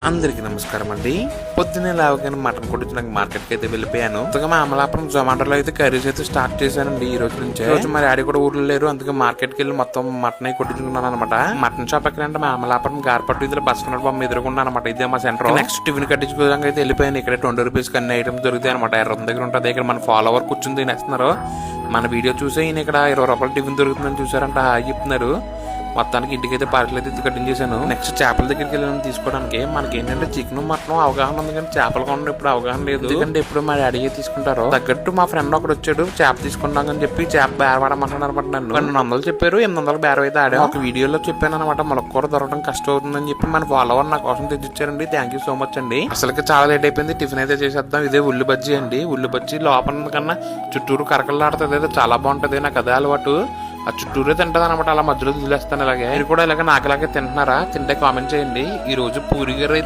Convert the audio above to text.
అందరికీ నమస్కారం అండి. పొద్దున్నే లేవగానే మటన్ కొట్టించడానికి మార్కెట్కి అయితే వెళ్ళిపోయాను. అందుకే మా అమలాపురం జొమాటోలో అయితే కర్రీస్ అయితే స్టార్ట్ చేశానండి ఈ రోజు నుంచే. రోజు మరి డాడీ కూడా ఊర్లో లేరు, అందుకే మార్కెట్కి వెళ్ళి మొత్తం మటన్ అయి కొట్టించుకున్నాను అనమాట. మటన్ షాప్ ఎక్కడంటే మా అమలాపురం గార్పట్టు ఇదిలో బస్ స్టాండ్ బొమ్మ ఎదురుకున్నాను అనమాట. ఇదే మా సెంటర్. నెక్స్ట్ టిఫిన్ కట్టించుకోవడానికి అయితే వెళ్ళిపోయాను. ఇక్కడ 20 రూపీస్ అన్ని ఐటమ్స్ దొరుకుతాయి అనమాట. ఎర్ర దగ్గర ఉంటుంది. ఇక్కడ మన ఫాలోవర్ కూర్చుని తినేస్తున్నారు. మన వీడియో చూసే ఈయన ఇక్కడ 20 రూపాయలు టిఫిన్ దొరుకుతుందని చూసారంట చెప్తున్నారు. మొత్తానికి ఇంటికి అయితే పార్సల్ అయితే కటింగ్ చేశాను. నెక్స్ట్ చేపల దగ్గరికి వెళ్ళాను తీసుకోవడానికి. మనకి ఏంటంటే చికెన్ మటన్ అవగాహన ఉంది కానీ చేపలు కొనడం ఇప్పుడు అవగాహన లేదు. ఎందుకంటే ఇప్పుడు మా డాడీ తీసుకుంటారు. తగ్గట్టు మా ఫ్రెండ్ ఒకడు వచ్చాడు చేప తీసుకుంటాం అని చెప్పి చేప బేరవాడమంటున్నారు అనమాట. నన్ను 200 చెప్పారు, 800 బేరం అయితే ఆడా. ఒక వీడియోలో చెప్పాను అనమాట, మొలకూర దొరకడం కష్టం అవుతుందని చెప్పి మన ఫాలోవర్ నా కోసం తెచ్చిచ్చారండి. థ్యాంక్ యూ సో మచ్ అండి. అసలుకి చాలా లేట్ అయిపోయింది. టిఫిన్ అయితే చేసేద్దాం. ఇదే ఉల్లి బజ్జీ అండి. ఉల్లి బజ్జీ లోపల కన్నా చుట్టూరు కరకలాడుతుంది. అయితే చాలా బాగుంటది. నాకు అదే అలవాటు. ఆ చుట్టూరే తింటది అనమాట. అలా మధ్యలో వదిలేస్తాను. ఇలాగే మీరు కూడా ఇలాగే నాకులాగే తింటున్నారా? తింటే కామెంట్ చేయండి. ఈ రోజు పూరి గారు అయితే